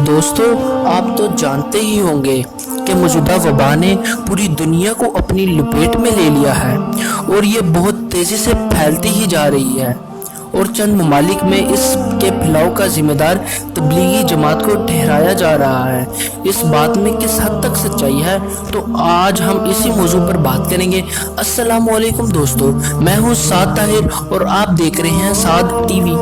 دوستو، آپ تو جانتے ہی ہوں گے کہ موجودہ وبا نے پوری دنیا کو اپنی لپیٹ میں لے لیا ہے اور یہ بہت تیزی سے پھیلتی ہی جا رہی ہے، اور چند ممالک میں اس کے پھیلاؤ کا ذمہ دار تبلیغی جماعت کو ٹھہرایا جا رہا ہے۔ اس بات میں کس حد تک سچائی ہے، تو آج ہم اسی موضوع پر بات کریں گے۔ السلام علیکم دوستو، میں ہوں سعد طاہر اور آپ دیکھ رہے ہیں سعد ٹی وی۔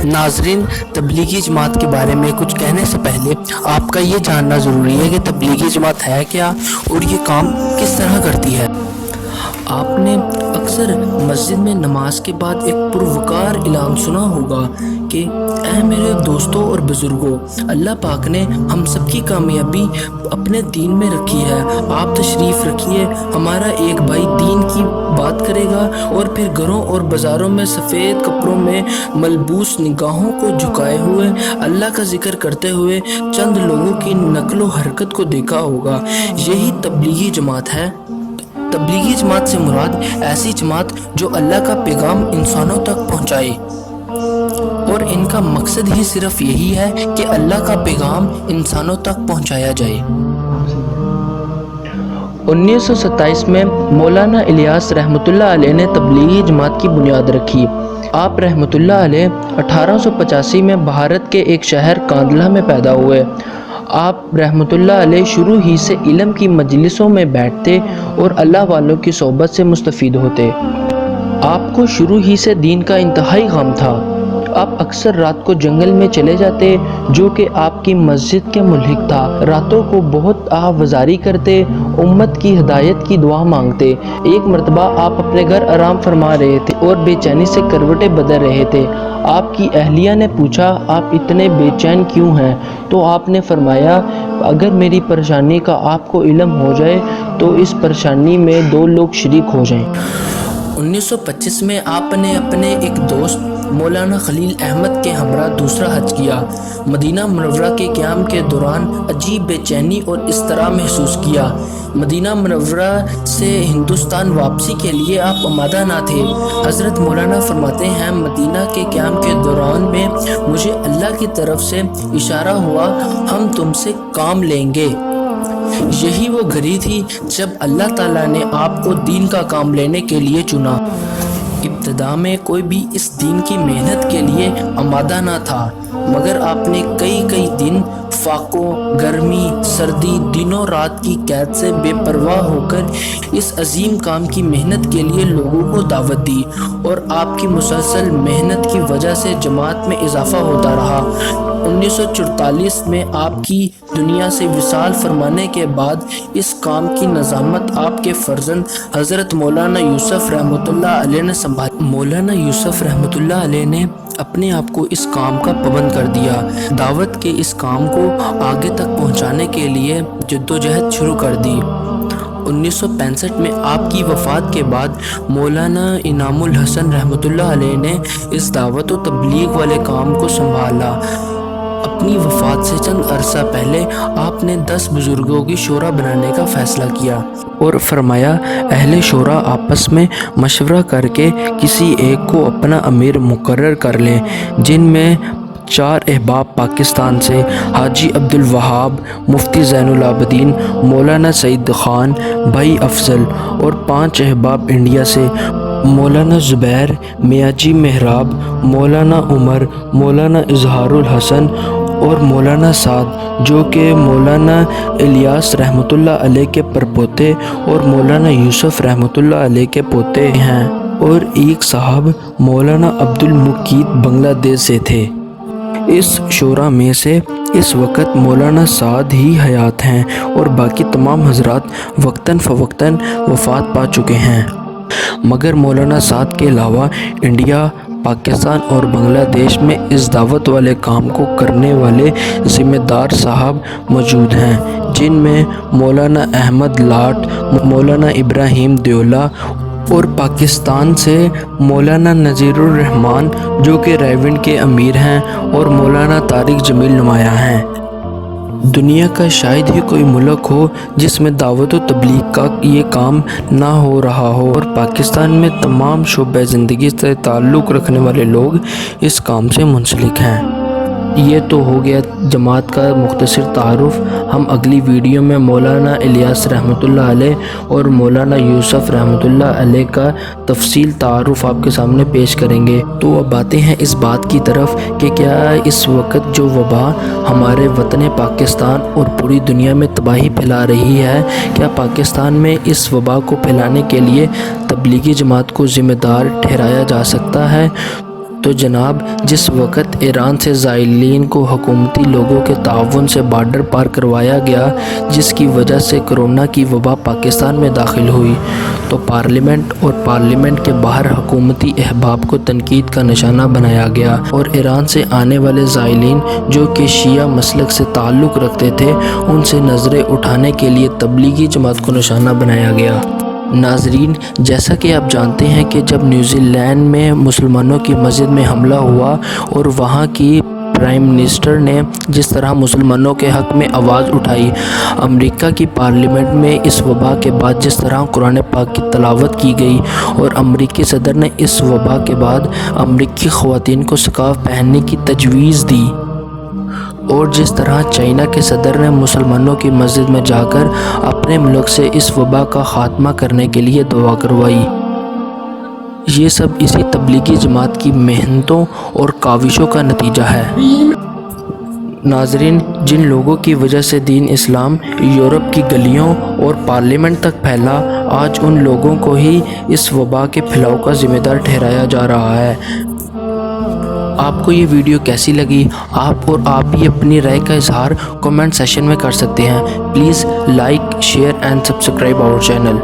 ناظرین، تبلیغی جماعت کے بارے میں کچھ کہنے سے پہلے آپ کا یہ جاننا ضروری ہے کہ تبلیغی جماعت ہے کیا اور یہ کام کس طرح کرتی ہے۔ آپ نے اکثر مسجد میں نماز کے بعد ایک پروقار اعلان سنا ہوگا کہ اے میرے دوستوں اور بزرگوں، اللہ پاک نے ہم سب کی کامیابی اپنے دین میں رکھی ہے، آپ تشریف رکھیے، ہمارا ایک بھائی دین کی بات کرے گا۔ اور پھر گھروں اور بازاروں میں سفید کپڑوں میں ملبوس، نگاہوں کو جھکائے ہوئے اللہ کا ذکر کرتے ہوئے چند لوگوں کی نقل و حرکت کو دیکھا ہوگا۔ یہی تبلیغی جماعت ہے۔ تبلیغی جماعت سے مراد ایسی جماعت جو اللہ کا پیغام انسانوں تک پہنچائے، اور ان کا مقصد ہی صرف یہی ہے کہ اللہ کا پیغام انسانوں تک پہنچایا جائے۔ 1927 میں مولانا الیاس رحمۃ اللہ علیہ نے تبلیغی جماعت کی بنیاد رکھی۔ آپ رحمۃ اللہ علیہ 1885 میں بھارت کے ایک شہر کاندھلہ میں پیدا ہوئے۔ آپ رحمۃ اللہ علیہ شروع ہی سے علم کی مجلسوں میں بیٹھتے اور اللہ والوں کی صحبت سے مستفید ہوتے۔ آپ کو شروع ہی سے دین کا انتہائی غم تھا۔ آپ اکثر رات کو جنگل میں چلے جاتے جو کہ آپ کی مسجد کے ملحق تھا۔ راتوں کو بہت آہوازاری کرتے، امت کی ہدایت کی دعا مانگتے۔ ایک مرتبہ آپ اپنے گھر آرام فرما رہے تھے اور بے چینی سے کروٹیں بدل رہے تھے۔ آپ کی اہلیہ نے پوچھا، آپ اتنے بے چین کیوں ہیں؟ تو آپ نے فرمایا، اگر میری پریشانی کا آپ کو علم ہو جائے تو اس پریشانی میں دو لوگ شریک ہو جائیں۔ 1925 میں آپ نے اپنے ایک دوست مولانا خلیل احمد کے ہمراہ دوسرا حج کیا۔ مدینہ منورہ کے قیام کے دوران عجیب بے چینی اور اضطراب محسوس کیا۔ مدینہ منورہ سے ہندوستان واپسی کے لیے آپ آمادہ نہ تھے۔ حضرت مولانا فرماتے ہیں، مدینہ کے قیام کے دوران میں مجھے اللہ کی طرف سے اشارہ ہوا، ہم تم سے کام لیں گے۔ یہی وہ گھڑی تھی جب اللہ تعالیٰ نے آپ کو دین کا کام لینے کے لیے چنا۔ ابتدا میں کوئی بھی اس دین کی محنت کے لیے آمادہ نہ تھا، مگر آپ نے کئی دن فاقوں، گرمی، سردی، دنوں رات کی قید سے بے پرواہ ہو کر اس عظیم کام کی محنت کے لیے لوگوں کو دعوت دی، اور آپ کی مسلسل محنت کی وجہ سے جماعت میں اضافہ ہوتا رہا۔ 1944 میں آپ کی دنیا سے وصال فرمانے کے بعد اس کام کی نظامت آپ کے فرزند حضرت مولانا یوسف رحمۃ اللہ علیہ نے سنبھالی۔ مولانا یوسف رحمۃ اللہ علیہ نے اپنے آپ کو اس کام کا پابند کر دیا، دعوت کے اس کام کو آگے تک پہنچانے کے لیے جدوجہد شروع کر دی۔ 1965 میں آپ کی وفات کے بعد مولانا انعام الحسن رحمۃ اللہ علیہ نے اس دعوت و تبلیغ والے کام کو سنبھالا۔ اپنی وفات سے چند عرصہ پہلے آپ نے 10 بزرگوں کی شورا بنانے کا فیصلہ کیا اور فرمایا، اہل شورا آپس میں مشورہ کر کے کسی ایک کو اپنا امیر مقرر کر لیں، جن میں 4 احباب پاکستان سے حاجی عبدالوہاب، مفتی زین العابدین، مولانا سعید خان، بھائی افضل، اور 5 احباب انڈیا سے مولانا زبیر، میاں جی محراب، مولانا عمر، مولانا اظہار الحسن اور مولانا سعد، جو کہ مولانا الیاس رحمۃ اللہ علیہ کے پرپوتے اور مولانا یوسف رحمۃ اللہ علیہ کے پوتے ہیں، اور ایک صاحب مولانا عبد المقیت بنگلہ دیش سے تھے۔ اس شورا میں سے اس وقت مولانا سعد ہی حیات ہیں اور باقی تمام حضرات وقتاً فوقتاً وفات پا چکے ہیں، مگر مولانا سعد کے علاوہ انڈیا، پاکستان اور بنگلہ دیش میں اس دعوت والے کام کو کرنے والے ذمہ دار صاحب موجود ہیں، جن میں مولانا احمد لاٹ، مولانا ابراہیم دیولہ، اور پاکستان سے مولانا نذیر الرحمان جو کہ رائیونڈ کے امیر ہیں، اور مولانا طارق جمیل نمایاں ہیں۔ دنیا کا شاید ہی کوئی ملک ہو جس میں دعوت و تبلیغ کا یہ کام نہ ہو رہا ہو، اور پاکستان میں تمام شعبہ زندگی سے تعلق رکھنے والے لوگ اس کام سے منسلک ہیں۔ یہ تو ہو گیا جماعت کا مختصر تعارف۔ ہم اگلی ویڈیو میں مولانا الیاس رحمۃ اللہ علیہ اور مولانا یوسف رحمۃ اللہ علیہ کا تفصیل تعارف آپ کے سامنے پیش کریں گے۔ تو اب آتے ہیں اس بات کی طرف کہ کیا اس وقت جو وبا ہمارے وطن پاکستان اور پوری دنیا میں تباہی پھیلا رہی ہے، کیا پاکستان میں اس وبا کو پھیلانے کے لیے تبلیغی جماعت کو ذمہ دار ٹھہرایا جا سکتا ہے؟ تو جناب، جس وقت ایران سے زائرین کو حکومتی لوگوں کے تعاون سے بارڈر پار کروایا گیا، جس کی وجہ سے کرونا کی وبا پاکستان میں داخل ہوئی، تو پارلیمنٹ اور پارلیمنٹ کے باہر حکومتی احباب کو تنقید کا نشانہ بنایا گیا، اور ایران سے آنے والے زائرین جو کہ شیعہ مسلک سے تعلق رکھتے تھے، ان سے نظریں اٹھانے کے لیے تبلیغی جماعت کو نشانہ بنایا گیا۔ ناظرین، جیسا کہ آپ جانتے ہیں کہ جب نیوزی لینڈ میں مسلمانوں کی مسجد میں حملہ ہوا اور وہاں کی پرائم منسٹر نے جس طرح مسلمانوں کے حق میں آواز اٹھائی، امریکہ کی پارلیمنٹ میں اس وبا کے بعد جس طرح قرآن پاک کی تلاوت کی گئی، اور امریکی صدر نے اس وبا کے بعد امریکی خواتین کو سکارف پہننے کی تجویز دی، اور جس طرح چائنا کے صدر نے مسلمانوں کی مسجد میں جا کر اپنے ملک سے اس وبا کا خاتمہ کرنے کے لیے دعا کروائی، یہ سب اسی تبلیغی جماعت کی محنتوں اور کاوشوں کا نتیجہ ہے۔ ناظرین، جن لوگوں کی وجہ سے دین اسلام یورپ کی گلیوں اور پارلیمنٹ تک پھیلا، آج ان لوگوں کو ہی اس وبا کے پھیلاؤ کا ذمہ دار ٹھہرایا جا رہا ہے۔ آپ کو یہ ویڈیو کیسی لگی؟ آپ بھی اپنی رائے کا اظہار کمنٹ سیکشن میں کر سکتے ہیں۔ Please like, share and subscribe our channel.